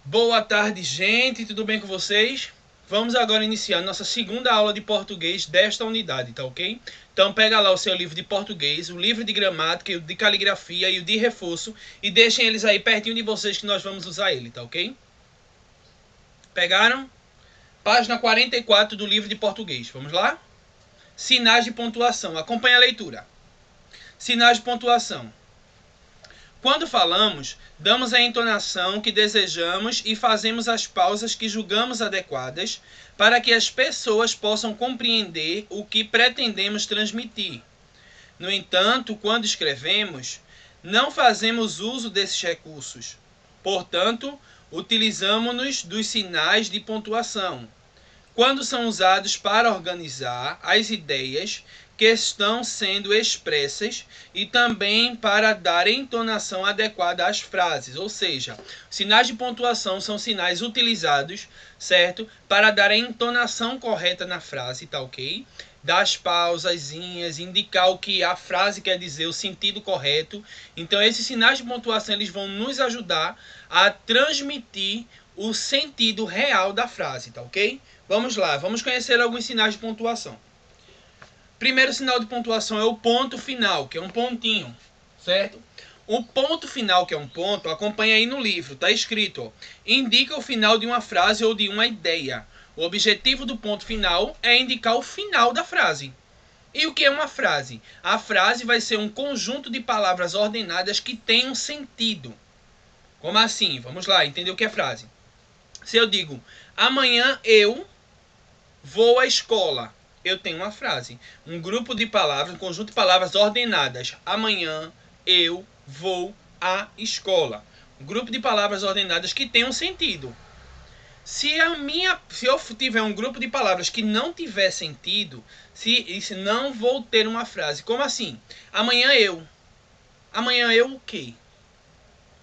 Boa tarde, gente, tudo bem com vocês? Vamos agora iniciar nossa segunda aula de português desta unidade, tá ok? Então pega lá o seu livro de português, o livro de gramática, o de caligrafia e o de reforço e deixem eles aí pertinho de vocês que nós vamos usar ele, tá ok? Pegaram? Página 44 do livro de português, vamos lá? Sinais de pontuação, acompanha a leitura. Sinais de pontuação. Quando falamos, damos a entonação que desejamos e fazemos as pausas que julgamos adequadas para que as pessoas possam compreender o que pretendemos transmitir. No entanto, quando escrevemos, não fazemos uso desses recursos. Portanto, utilizamos-nos dos sinais de pontuação, quando são usados para organizar as ideias que estão sendo expressas e também para dar entonação adequada às frases, ou seja, sinais de pontuação são sinais utilizados, certo, para dar a entonação correta na frase, tá ok? Das pausazinhas, indicar o que a frase quer dizer, o sentido correto. Então esses sinais de pontuação eles vão nos ajudar a transmitir o sentido real da frase, tá ok? Vamos lá, vamos conhecer alguns sinais de pontuação. Primeiro sinal de pontuação é o ponto final, que é um pontinho, certo? O ponto final, que é um ponto, acompanha aí no livro, está escrito, ó, indica o final de uma frase ou de uma ideia. O objetivo do ponto final é indicar o final da frase. E o que é uma frase? A frase vai ser um conjunto de palavras ordenadas que tem um sentido. Como assim? Vamos lá, entender o que é frase. Se eu digo, amanhã eu vou à escola, eu tenho uma frase. Um grupo de palavras, um conjunto de palavras ordenadas. Amanhã eu vou à escola. Um grupo de palavras ordenadas que tem um sentido. Se eu tiver um grupo de palavras que não tiver sentido, se não vou ter uma frase. Como assim? Amanhã eu. Amanhã eu o quê?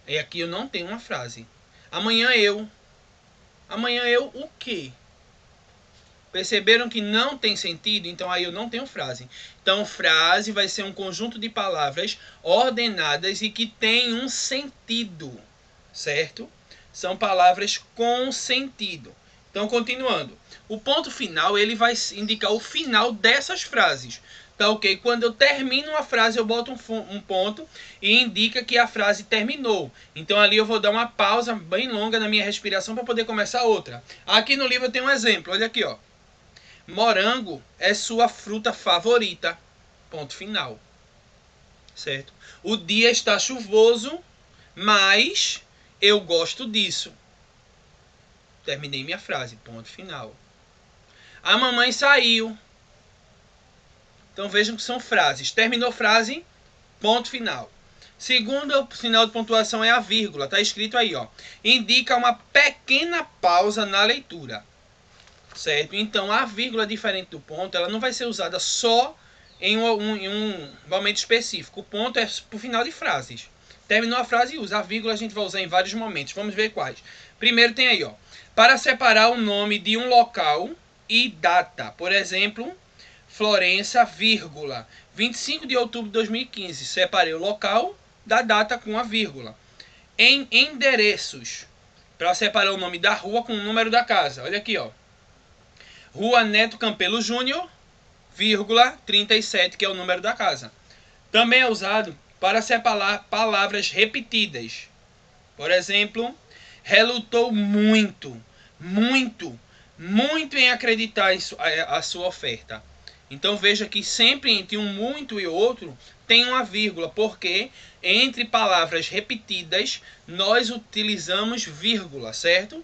E aqui eu não tenho uma frase. Amanhã eu. Amanhã eu o quê? Perceberam que não tem sentido? Então aí eu não tenho frase. Então frase vai ser um conjunto de palavras ordenadas e que tem um sentido, certo? São palavras com sentido. Então continuando. O ponto final ele vai indicar o final dessas frases. Tá ok? Quando eu termino uma frase eu boto um ponto e indica que a frase terminou. Então ali eu vou dar uma pausa bem longa na minha respiração para poder começar outra. Aqui no livro eu tenho um exemplo. Olha aqui, ó. Morango é sua fruta favorita. Ponto final. Certo? O dia está chuvoso, mas eu gosto disso. Terminei minha frase. Ponto final. A mamãe saiu. Então vejam que são frases. Terminou frase, ponto final. Segundo sinal de pontuação é a vírgula. Está escrito aí, ó. Indica uma pequena pausa na leitura. Certo? Então a vírgula diferente do ponto, ela não vai ser usada só em um momento específico. O ponto é para o final de frases. Terminou a frase e usa. A vírgula a gente vai usar em vários momentos. Vamos ver quais. Primeiro tem aí, ó. Para separar o nome de um local e data. Por exemplo, Florença, vírgula. 25 de outubro de 2015. Separei o local da data com a vírgula. Em endereços. Para separar o nome da rua com o número da casa. Olha aqui, ó. Rua Neto Campelo Júnior, vírgula, 37, que é o número da casa. Também é usado para separar palavras repetidas. Por exemplo, relutou muito, muito, muito em acreditar em a sua oferta. Então veja que sempre entre um muito e outro tem uma vírgula, porque entre palavras repetidas nós utilizamos vírgula, certo?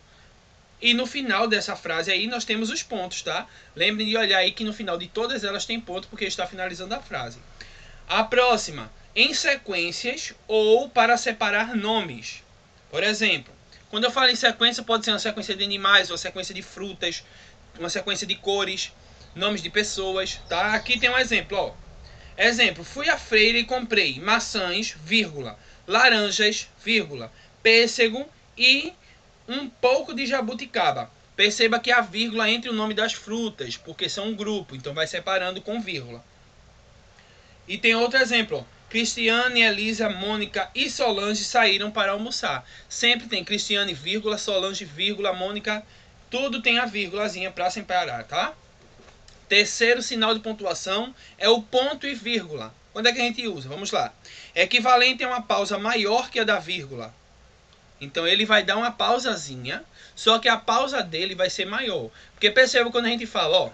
E no final dessa frase aí nós temos os pontos, tá? Lembrem de olhar aí que no final de todas elas tem ponto porque está finalizando a frase. A próxima, em sequências ou para separar nomes. Por exemplo, quando eu falo em sequência, pode ser uma sequência de animais, uma sequência de frutas, uma sequência de cores, nomes de pessoas, tá? Aqui tem um exemplo, ó. Exemplo, fui à feira e comprei maçãs, vírgula, laranjas, vírgula, pêssego e um pouco de jabuticaba. Perceba que a vírgula entre o nome das frutas, porque são um grupo, então vai separando com vírgula. E tem outro exemplo, ó. Cristiane, Elisa, Mônica e Solange saíram para almoçar. Sempre tem Cristiane, vírgula, Solange, vírgula, Mônica. Tudo tem a vírgulazinha para separar, tá? Terceiro sinal de pontuação é o ponto e vírgula. Quando é que a gente usa? Vamos lá. Equivalente a uma pausa maior que a da vírgula. Então ele vai dar uma pausazinha, só que a pausa dele vai ser maior. Porque perceba quando a gente fala, ó,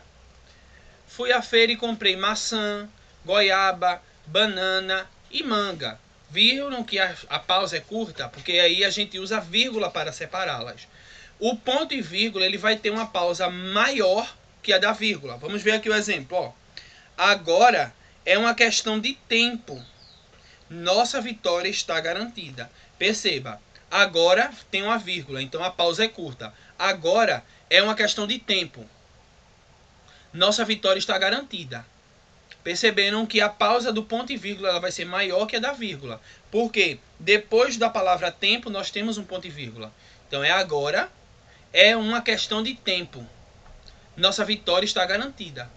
fui à feira e comprei maçã, goiaba, banana e manga. Viram que a pausa é curta? Porque aí a gente usa vírgula para separá-las. O ponto e vírgula ele vai ter uma pausa maior que a da vírgula. Vamos ver aqui o exemplo. Ó. Agora é uma questão de tempo. Nossa vitória está garantida. Perceba, agora tem uma vírgula, então a pausa é curta. Agora é uma questão de tempo. Nossa vitória está garantida. Perceberam que a pausa do ponto e vírgula ela vai ser maior que a da vírgula. Porque depois da palavra tempo nós temos um ponto e vírgula. Então é agora, é uma questão de tempo. Nossa vitória está garantida.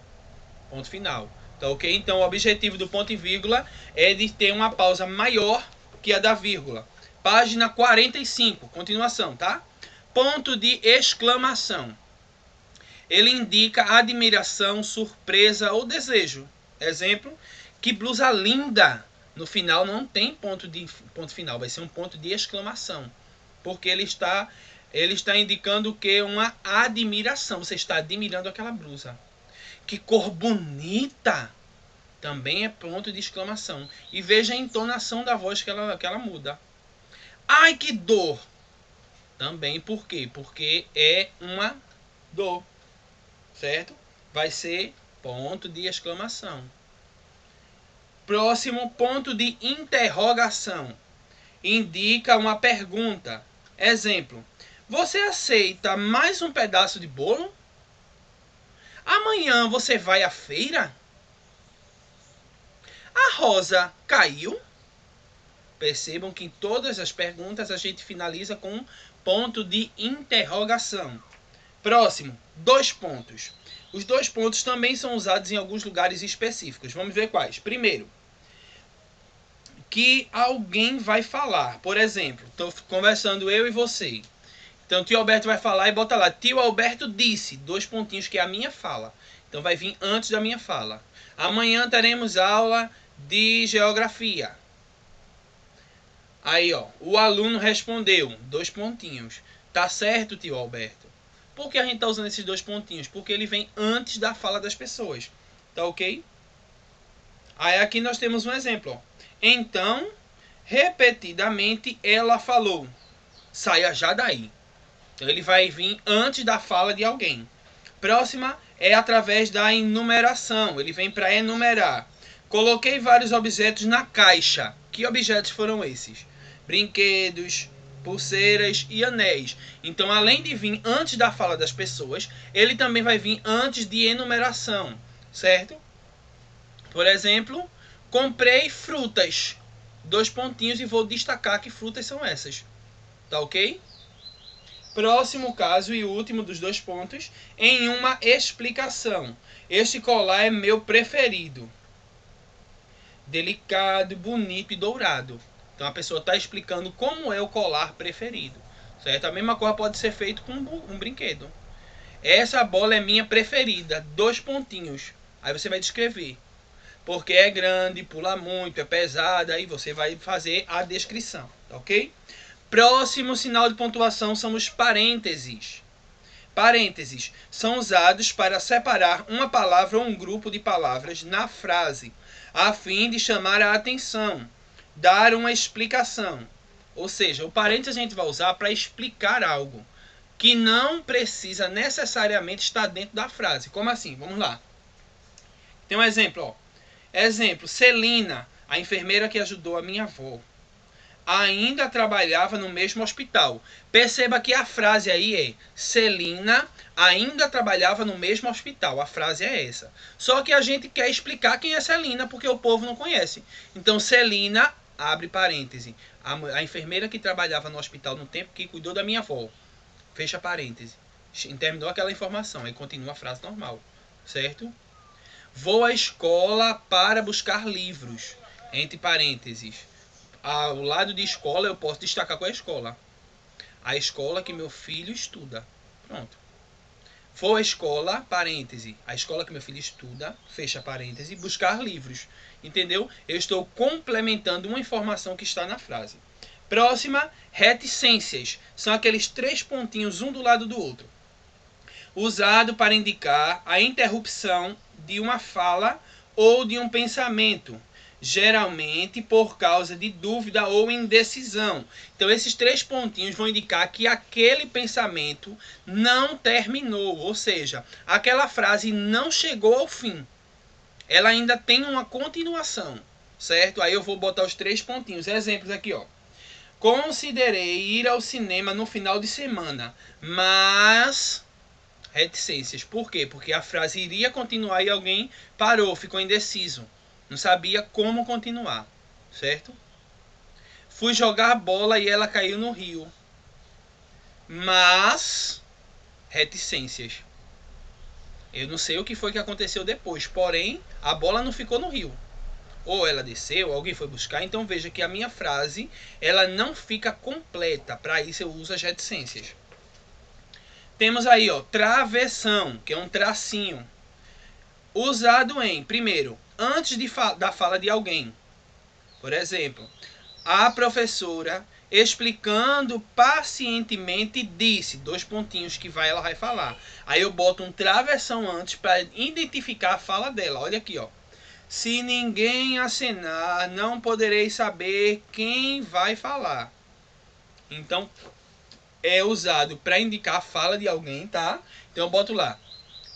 Ponto final. Tá ok? Então o objetivo do ponto e vírgula é de ter uma pausa maior que a da vírgula. Página 45, continuação, tá? Ponto de exclamação. Ele indica admiração, surpresa ou desejo. Exemplo, que blusa linda. No final não tem ponto final, vai ser um ponto de exclamação. Porque ele está indicando o que? Uma admiração. Você está admirando aquela blusa. Que cor bonita! Também é ponto de exclamação. E veja a entonação da voz que ela muda. Ai, que dor! Também por quê? Porque é uma dor. Certo? Vai ser ponto de exclamação. Próximo, ponto de interrogação. Indica uma pergunta. Exemplo. Você aceita mais um pedaço de bolo? Amanhã você vai à feira? A rosa caiu? Percebam que em todas as perguntas a gente finaliza com ponto de interrogação. Próximo, 2 pontos. Os 2 pontos também são usados em alguns lugares específicos. Vamos ver quais. Primeiro, que alguém vai falar. Por exemplo, estou conversando eu e você. Então, tio Alberto vai falar e bota lá. Tio Alberto disse, 2 pontinhos, que é a minha fala. Então, vai vir antes da minha fala. Amanhã teremos aula de geografia. Aí, ó, o aluno respondeu, 2 pontinhos. Tá certo, tio Alberto? Por que a gente está usando esses 2 pontinhos? Porque ele vem antes da fala das pessoas. Tá ok? Aí aqui nós temos um exemplo. Ó. Então, repetidamente, ela falou. Saia já daí. Então, ele vai vir antes da fala de alguém. Próxima é através da enumeração. Ele vem para enumerar. Coloquei vários objetos na caixa. Que objetos foram esses? Brinquedos, pulseiras e anéis. Então, além de vir antes da fala das pessoas, ele também vai vir antes de enumeração, certo? Por exemplo, comprei frutas. 2 pontinhos e vou destacar que frutas são essas. Tá ok? Próximo caso e último dos 2 pontos, em uma explicação. Este colar é meu preferido. Delicado, bonito e dourado. Então a pessoa está explicando como é o colar preferido. Certo? A mesma coisa pode ser feito com um brinquedo. Essa bola é minha preferida. 2 pontinhos. Aí você vai descrever. Porque é grande, pula muito, é pesada. Aí você vai fazer a descrição. Tá ok? Próximo sinal de pontuação são os parênteses. Parênteses são usados para separar uma palavra ou um grupo de palavras na frase, a fim de chamar a atenção, dar uma explicação. Ou seja, o parênteses a gente vai usar para explicar algo que não precisa necessariamente estar dentro da frase. Como assim? Vamos lá. Tem um exemplo. Ó. Exemplo, Celina, a enfermeira que ajudou a minha avó, ainda trabalhava no mesmo hospital. Perceba que a frase aí é Celina ainda trabalhava no mesmo hospital. A frase é essa. Só que a gente quer explicar quem é Celina, porque o povo não conhece. Então, Celina, abre parêntese, a enfermeira que trabalhava no hospital no tempo que cuidou da minha avó. Fecha parêntese. Terminou aquela informação. Aí continua a frase normal. Certo? Vou à escola para buscar livros. entre parênteses, ao lado de escola, eu posso destacar qual é a escola. A escola que meu filho estuda. Pronto. For a escola, parêntese, a escola que meu filho estuda, fecha parêntese, buscar livros. Entendeu? Eu estou complementando uma informação que está na frase. Próxima, reticências. São aqueles 3 pontinhos, um do lado do outro. Usado para indicar a interrupção de uma fala ou de um pensamento, geralmente por causa de dúvida ou indecisão. Então, esses 3 pontinhos vão indicar que aquele pensamento não terminou, ou seja, aquela frase não chegou ao fim. Ela ainda tem uma continuação, certo? Aí eu vou botar os 3 pontinhos. Exemplos aqui, ó. Considerei ir ao cinema no final de semana, mas... reticências. Por quê? Porque a frase iria continuar e alguém parou, ficou indeciso. Não sabia como continuar, certo? Fui jogar bola e ela caiu no rio. Mas, reticências. Eu não sei o que foi que aconteceu depois, porém, a bola não ficou no rio. Ou ela desceu, alguém foi buscar, então veja que a minha frase, ela não fica completa. Para isso eu uso as reticências. Temos aí, ó, travessão, que é um tracinho. Usado em, primeiro, antes da fala de alguém. Por exemplo, a professora, explicando pacientemente, disse, 2 pontinhos que ela vai falar. Aí eu boto um travessão antes para identificar a fala dela. Olha aqui, ó. Se ninguém acenar, não poderei saber quem vai falar. Então, é usado para indicar a fala de alguém, tá? Então eu boto lá.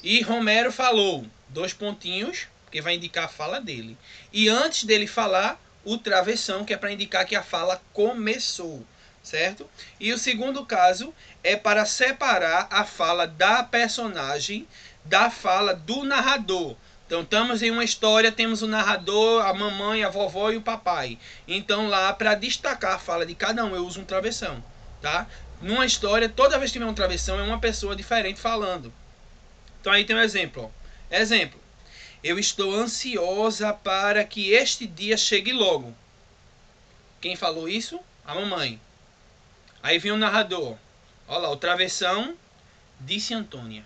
E Romero falou, 2 pontinhos, que vai indicar a fala dele. E antes dele falar, o travessão, que é para indicar que a fala começou, certo? E o segundo caso é para separar a fala da personagem da fala do narrador. Então, estamos em uma história, temos o narrador, a mamãe, a vovó e o papai. Então, lá, para destacar a fala de cada um, eu uso um travessão, tá? Numa história, toda vez que tiver um travessão, é uma pessoa diferente falando. Então, aí tem um exemplo. Ó. Exemplo. Eu estou ansiosa para que este dia chegue logo. Quem falou isso? A mamãe. Aí vem o narrador. Olha lá, o travessão disse Antônia.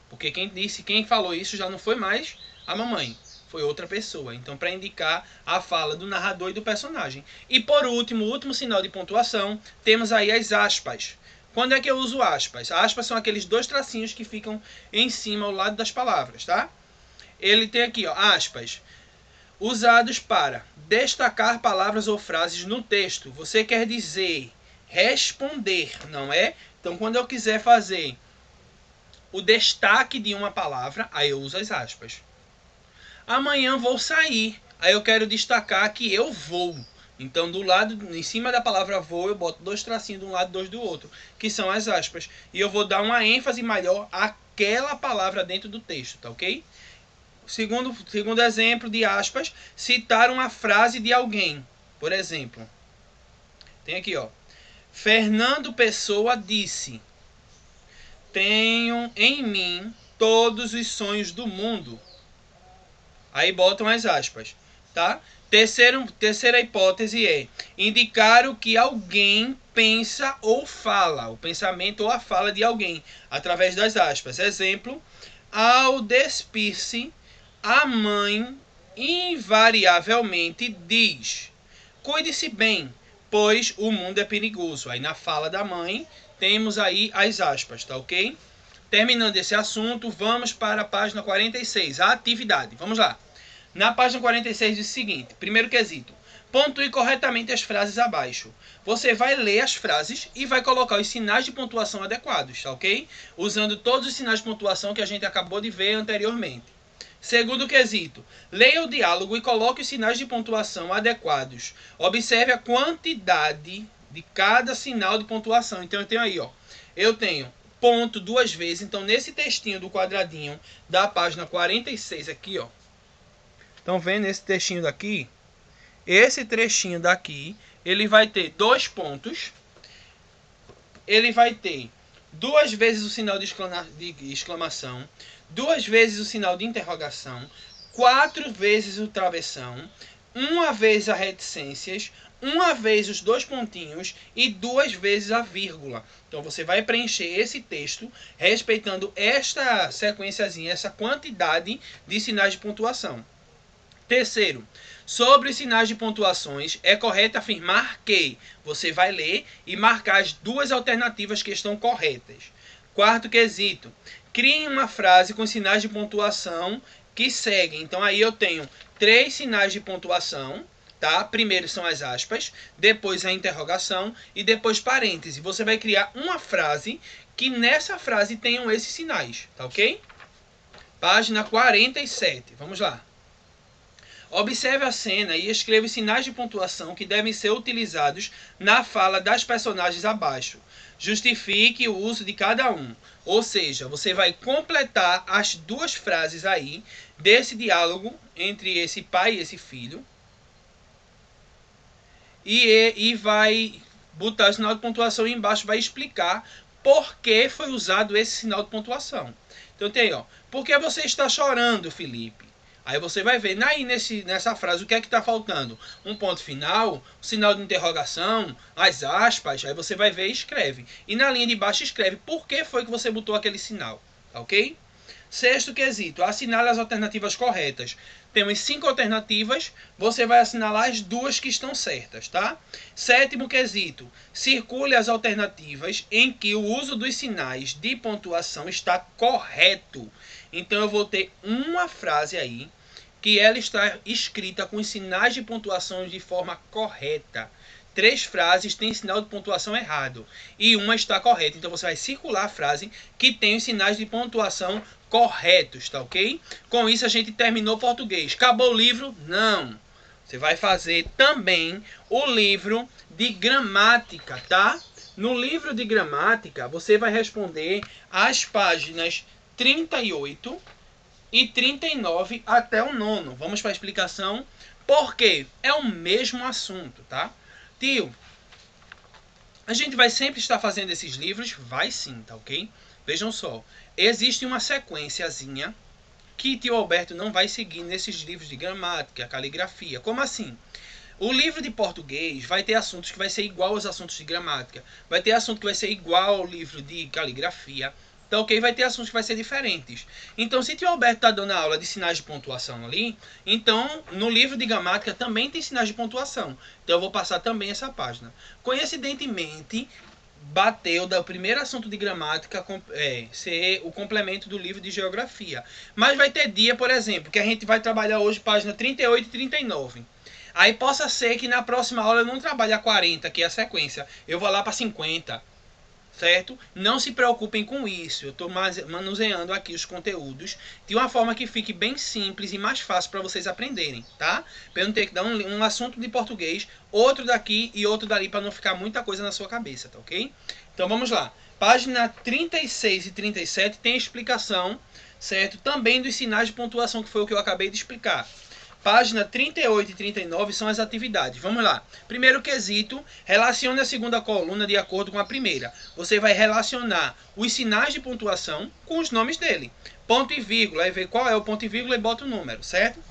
Porque quem falou isso já não foi mais a mamãe. Foi outra pessoa. Então, para indicar a fala do narrador e do personagem. E por último, o último sinal de pontuação, temos aí as aspas. Quando é que eu uso aspas? Aspas são aqueles 2 tracinhos que ficam em cima, ao lado das palavras, tá? Ele tem aqui, ó, aspas. Usados para destacar palavras ou frases no texto. Você quer dizer responder, não é? Então, quando eu quiser fazer o destaque de uma palavra, aí eu uso as aspas. Amanhã vou sair. Aí eu quero destacar que eu vou. Então, do lado, em cima da palavra vou, eu boto 2 tracinhos de um lado e 2 do outro, que são as aspas. E eu vou dar uma ênfase maior àquela palavra dentro do texto, tá ok? Segundo exemplo de aspas, citar uma frase de alguém. Por exemplo, tem aqui, ó. Fernando Pessoa disse: tenho em mim todos os sonhos do mundo. Aí botam as aspas, tá? Terceira hipótese é indicar o que alguém pensa ou fala, o pensamento ou a fala de alguém, através das aspas. Exemplo, ao despir-se, a mãe invariavelmente diz: cuide-se bem, pois o mundo é perigoso. Aí na fala da mãe temos aí as aspas, tá ok? Terminando esse assunto, vamos para a página 46, a atividade. Vamos lá. Na página 46 diz o seguinte, primeiro quesito, pontue corretamente as frases abaixo. Você vai ler as frases e vai colocar os sinais de pontuação adequados, tá ok? Usando todos os sinais de pontuação que a gente acabou de ver anteriormente. Segundo quesito, leia o diálogo e coloque os sinais de pontuação adequados. Observe a quantidade de cada sinal de pontuação. Então eu tenho aí, ó, eu tenho ponto 2 vezes, então nesse textinho do quadradinho da página 46 aqui, ó. Estão vendo esse textinho daqui? Esse trechinho daqui, ele vai ter 2 pontos. Ele vai ter 2 vezes o sinal de exclamação, 2 vezes o sinal de interrogação, 4 vezes o travessão, uma vez as reticências, uma vez os dois pontinhos e duas vezes a vírgula. Então você vai preencher esse texto respeitando esta sequenciazinha, essa quantidade de sinais de pontuação. Terceiro, sobre os sinais de pontuações, é correto afirmar que você vai ler e marcar as duas alternativas que estão corretas. Quarto quesito, crie uma frase com sinais de pontuação que seguem. Então aí eu tenho 3 sinais de pontuação, tá? Primeiro são as aspas, depois a interrogação e depois parêntese. Você vai criar uma frase que nessa frase tenham esses sinais, tá ok? Página 47, vamos lá. Observe a cena e escreva os sinais de pontuação que devem ser utilizados na fala das personagens abaixo. Justifique o uso de cada um. Ou seja, você vai completar as duas frases aí desse diálogo entre esse pai e esse filho. E vai botar o sinal de pontuação aí embaixo, vai explicar por que foi usado esse sinal de pontuação. Então tem, ó, por que você está chorando, Felipe? Aí você vai ver nessa frase o que é que está faltando. Um ponto final, um sinal de interrogação, as aspas, aí você vai ver e escreve. E na linha de baixo escreve por que foi que você botou aquele sinal, tá ok? Sexto quesito, assinale as alternativas corretas. Temos 5 alternativas, você vai assinalar as 2 que estão certas, tá? Sétimo quesito, circule as alternativas em que o uso dos sinais de pontuação está correto. Então eu vou ter uma frase aí que ela está escrita com os sinais de pontuação de forma correta. 3 frases têm sinal de pontuação errado e uma está correta. Então você vai circular a frase que tem os sinais de pontuação corretos, tá ok? Com isso a gente terminou o português. Acabou o livro? Não. Você vai fazer também o livro de gramática, tá? No livro de gramática você vai responder as páginas 38 e 39 até o 9º. Vamos para a explicação. Por quê? É o mesmo assunto, tá? Tio, a gente vai sempre estar fazendo esses livros? Vai sim, tá ok? Vejam só, existe uma sequenciazinha que tio Alberto não vai seguir nesses livros de gramática, caligrafia. Como assim? O livro de português vai ter assuntos que vai ser igual aos assuntos de gramática. Vai ter assunto que vai ser igual ao livro de caligrafia. Então, ok, vai ter assuntos que vai ser diferentes. Então, se o tio Alberto está dando a aula de sinais de pontuação ali, então, no livro de gramática também tem sinais de pontuação. Então, eu vou passar também essa página. Coincidentemente, bateu do primeiro assunto de gramática ser o complemento do livro de geografia. Mas vai ter dia, por exemplo, que a gente vai trabalhar hoje página 38 e 39. Aí possa ser que na próxima aula eu não trabalhe a 40, que é a sequência. Eu vou lá para 50. Certo? Não se preocupem com isso. Eu estou manuseando aqui os conteúdos de uma forma que fique bem simples e mais fácil para vocês aprenderem, tá? Para eu não ter que dar um assunto de português, outro daqui e outro dali, para não ficar muita coisa na sua cabeça, tá ok? Então vamos lá. Página 36 e 37 tem explicação, certo? Também dos sinais de pontuação, que foi o que eu acabei de explicar. Página 38 e 39 são as atividades. Vamos lá. Primeiro quesito, relacione a segunda coluna de acordo com a primeira. Você vai relacionar os sinais de pontuação com os nomes dele. Ponto e vírgula, aí vê qual é o ponto e vírgula e bota o número, certo?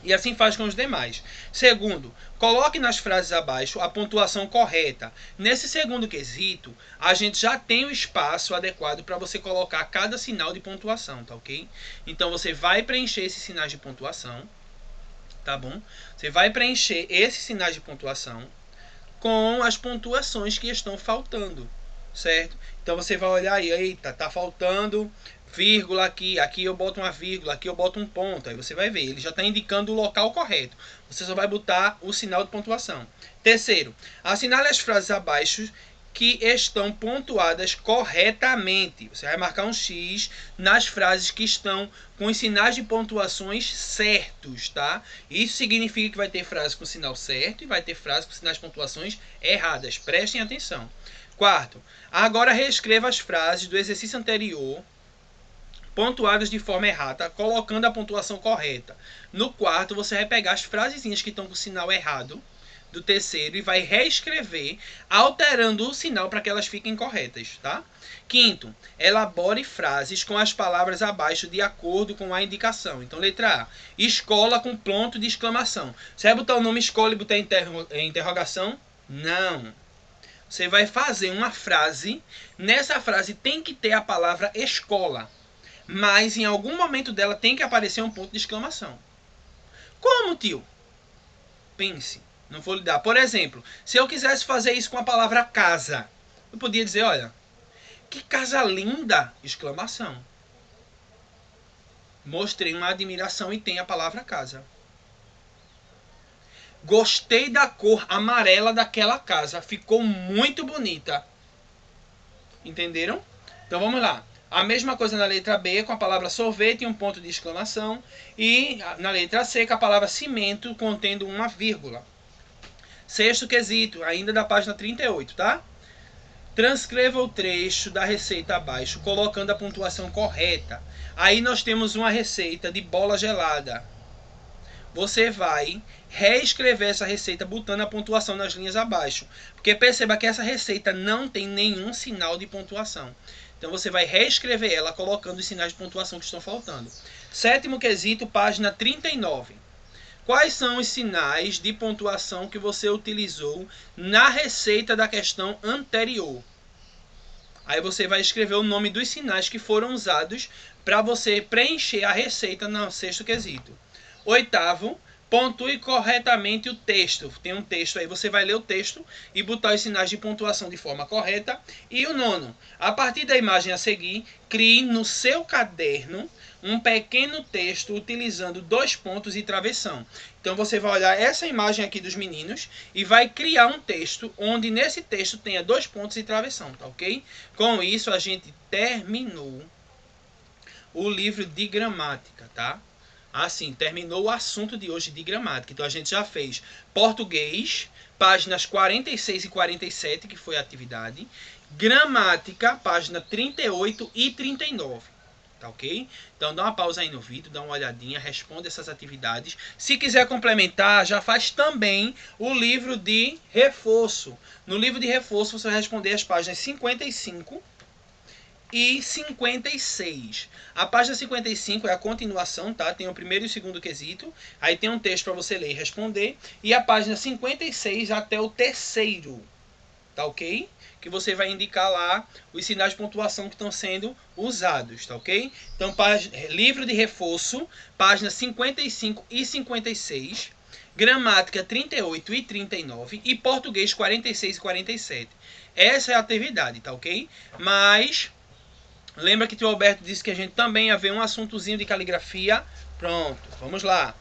E assim faz com os demais. Segundo, coloque nas frases abaixo a pontuação correta. Nesse segundo quesito, a gente já tem o espaço adequado para você colocar cada sinal de pontuação, tá ok? Então você vai preencher esses sinais de pontuação. Tá bom? Você vai preencher esses sinais de pontuação com as pontuações que estão faltando, certo? Então você vai olhar aí, eita, tá faltando vírgula aqui, aqui eu boto uma vírgula, aqui eu boto um ponto, aí você vai ver, ele já está indicando o local correto. Você só vai botar o sinal de pontuação. Terceiro, assinale as frases abaixo que estão pontuadas corretamente. Você vai marcar um X nas frases que estão com os sinais de pontuações certos, tá? Isso significa que vai ter frase com sinal certo e vai ter frase com sinais de pontuações erradas. Prestem atenção. Quarto, agora reescreva as frases do exercício anterior pontuadas de forma errada, colocando a pontuação correta. No quarto, você vai pegar as frasezinhas que estão com sinal errado do terceiro e vai reescrever, alterando o sinal para que elas fiquem corretas, tá? Quinto, elabore frases com as palavras abaixo de acordo com a indicação. Então, letra A, escola com ponto de exclamação. Você vai botar o nome escola e botar interrogação? Não. Você vai fazer uma frase, nessa frase tem que ter a palavra escola, mas em algum momento dela tem que aparecer um ponto de exclamação. Como, tio? Pense, não vou lhe dar. Por exemplo, se eu quisesse fazer isso com a palavra casa, eu podia dizer, olha, que casa linda! Exclamação. Mostrei uma admiração e tem a palavra casa. Gostei da cor amarela daquela casa. Ficou muito bonita. Entenderam? Então vamos lá. A mesma coisa na letra B com a palavra sorvete e um ponto de exclamação. E na letra C com a palavra cimento contendo uma vírgula. Sexto quesito, ainda da página 38, tá? Transcreva o trecho da receita abaixo, colocando a pontuação correta. Aí nós temos uma receita de bola gelada. Você vai reescrever essa receita botando a pontuação nas linhas abaixo. Porque perceba que essa receita não tem nenhum sinal de pontuação. Então você vai reescrever ela colocando os sinais de pontuação que estão faltando. Sétimo quesito, página 39. Quais são os sinais de pontuação que você utilizou na receita da questão anterior? Aí você vai escrever o nome dos sinais que foram usados para você preencher a receita no sexto quesito. Oitavo, pontue corretamente o texto. Tem um texto aí, você vai ler o texto e botar os sinais de pontuação de forma correta. E o nono, a partir da imagem a seguir, crie no seu caderno um pequeno texto utilizando 2 pontos e travessão. Então você vai olhar essa imagem aqui dos meninos e vai criar um texto onde nesse texto tenha 2 pontos e travessão, tá ok? Com isso a gente terminou o livro de gramática, tá? Assim, terminou o assunto de hoje de gramática. Então a gente já fez português, páginas 46 e 47, que foi a atividade. Gramática, página 38 e 39. Tá ok? Então dá uma pausa aí no vídeo, dá uma olhadinha, responde essas atividades. Se quiser complementar, já faz também o livro de reforço. No livro de reforço você vai responder as páginas 55 e 56. A página 55 é a continuação, tá? Tem o primeiro e o segundo quesito. Aí tem um texto para você ler e responder. E a página 56 até o terceiro. Tá ok? Que você vai indicar lá os sinais de pontuação que estão sendo usados, tá ok? Então, livro de reforço, páginas 55 e 56, gramática 38 e 39 e português 46 e 47. Essa é a atividade, tá ok? Mas, lembra que o tio Alberto disse que a gente também ia ver um assuntozinho de caligrafia. Pronto, vamos lá.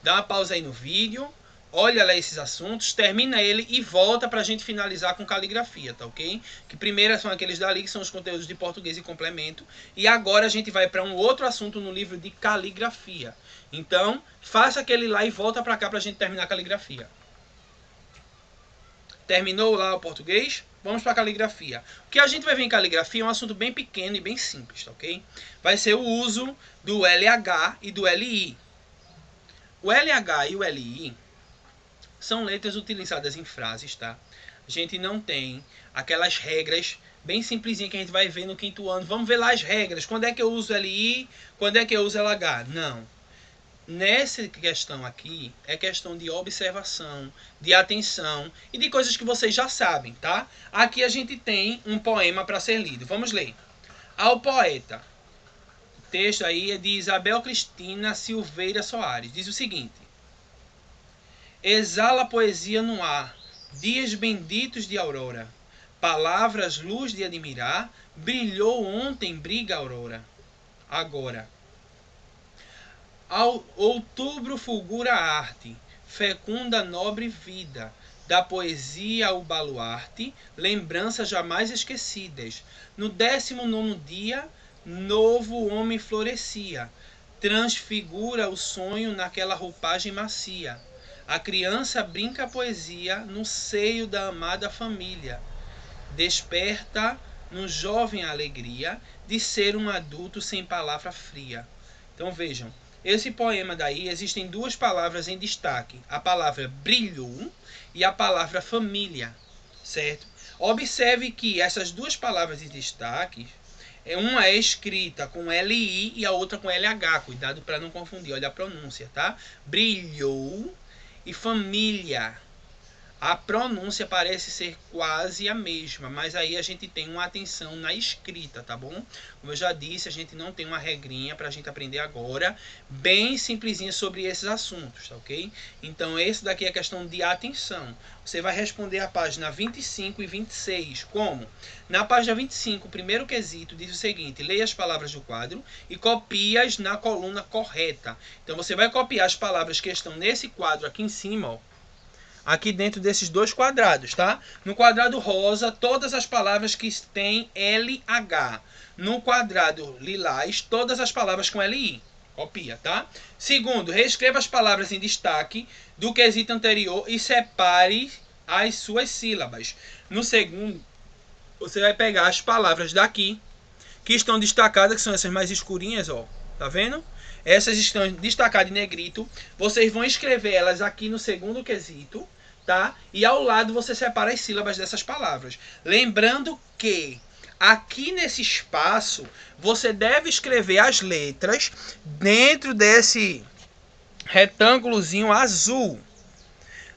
Dá uma pausa aí no vídeo. Olha lá esses assuntos, termina ele e volta para a gente finalizar com caligrafia, tá ok? Que primeiro são aqueles dali, que são os conteúdos de português e complemento. E agora a gente vai para um outro assunto no livro de caligrafia. Então, faça aquele lá e volta para cá para a gente terminar a caligrafia. Terminou lá o português? Vamos para a caligrafia. O que a gente vai ver em caligrafia é um assunto bem pequeno e bem simples, tá ok? Vai ser o uso do LH e do LI. O LH e o LI são letras utilizadas em frases, tá? A gente não tem aquelas regras bem simplesinhas que a gente vai ver no quinto ano. Vamos ver lá as regras. Quando é que eu uso LI? Quando é que eu uso LH? Não. Nessa questão aqui, é questão de observação, de atenção e de coisas que vocês já sabem, tá? Aqui a gente tem um poema para ser lido. Vamos ler. Ao poeta. O texto aí é de Isabel Cristina Silveira Soares. Diz o seguinte. Exala a poesia no ar, dias benditos de aurora. Palavras, luz de admirar, brilhou ontem, briga a aurora. Agora. Ao outubro fulgura a arte, fecunda nobre vida, da poesia ao baluarte, lembranças jamais esquecidas. No 19º dia, novo homem florescia, transfigura o sonho naquela roupagem macia. A criança brinca a poesia no seio da amada família. Desperta no jovem a alegria de ser um adulto sem palavra fria. Então vejam, esse poema daí existem duas palavras em destaque. A palavra brilhou e a palavra família, certo? Observe que essas duas palavras em destaque, uma é escrita com LI e a outra com LH. Cuidado para não confundir, olha a pronúncia, tá? Brilhou e família. A pronúncia parece ser quase a mesma, mas aí a gente tem uma atenção na escrita, tá bom? Como eu já disse, a gente não tem uma regrinha para a gente aprender agora, bem simplesinha sobre esses assuntos, tá ok? Então esse daqui é a questão de atenção. Você vai responder a página 25 e 26, como? Na página 25, o primeiro quesito diz o seguinte: leia as palavras do quadro e copie-as na coluna correta. Então você vai copiar as palavras que estão nesse quadro aqui em cima, ó. Aqui dentro desses dois quadrados, tá? No quadrado rosa, todas as palavras que têm LH. No quadrado lilás, todas as palavras com LI. Copia, tá? Segundo, reescreva as palavras em destaque do quesito anterior e separe as suas sílabas. No segundo, você vai pegar as palavras daqui, que estão destacadas, que são essas mais escurinhas, ó. Tá vendo? Essas estão destacadas em negrito. Vocês vão escrever elas aqui no segundo quesito, tá? E ao lado você separa as sílabas dessas palavras. Lembrando que aqui nesse espaço você deve escrever as letras dentro desse retângulozinho azul.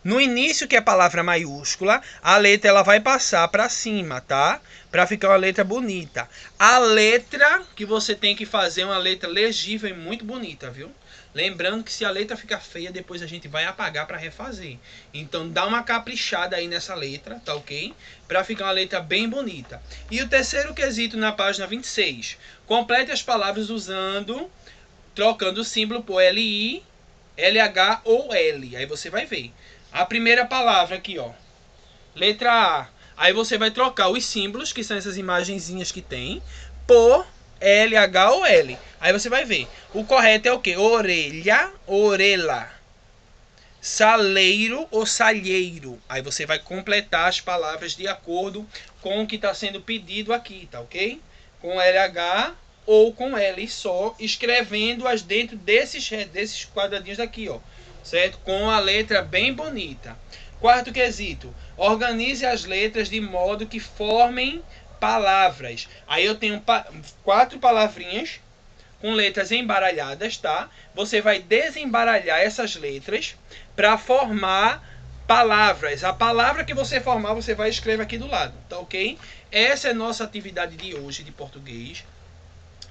No início, que é a palavra maiúscula, a letra ela vai passar para cima, tá? Para ficar uma letra bonita. A letra que você tem que fazer é uma letra legível e muito bonita, viu? Lembrando que se a letra ficar feia, depois a gente vai apagar para refazer. Então dá uma caprichada aí nessa letra, tá ok? Para ficar uma letra bem bonita. E o terceiro quesito na página 26. Complete as palavras trocando o símbolo por LI, LH ou L. Aí você vai ver. A primeira palavra aqui, ó. Letra A. Aí você vai trocar os símbolos, que são essas imagenzinhas que tem, por LH ou L. Aí você vai ver. O correto é o quê? Orelha, orelha. Saleiro ou salheiro. Aí você vai completar as palavras de acordo com o que está sendo pedido aqui, tá ok? Com LH ou com L só, escrevendo-as dentro desses quadradinhos daqui, ó. Certo? Com a letra bem bonita. Quarto quesito. Organize as letras de modo que formem palavras. Aí eu tenho 4 palavrinhas com letras embaralhadas, tá? Você vai desembaralhar essas letras para formar palavras. A palavra que você formar, você vai escrever aqui do lado, tá ok? Essa é a nossa atividade de hoje de português.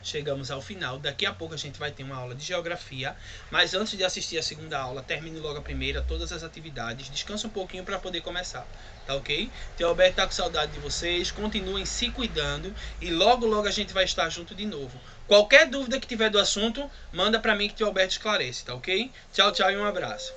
Chegamos ao final. Daqui a pouco a gente vai ter uma aula de geografia. Mas antes de assistir a segunda aula, termine logo a primeira, todas as atividades. Descansa um pouquinho para poder começar. Tá ok? Tio Alberto tá com saudade de vocês. Continuem se cuidando. E logo, logo a gente vai estar junto de novo. Qualquer dúvida que tiver do assunto, manda para mim que o Tio Alberto esclarece. Tá ok? Tchau, tchau e um abraço.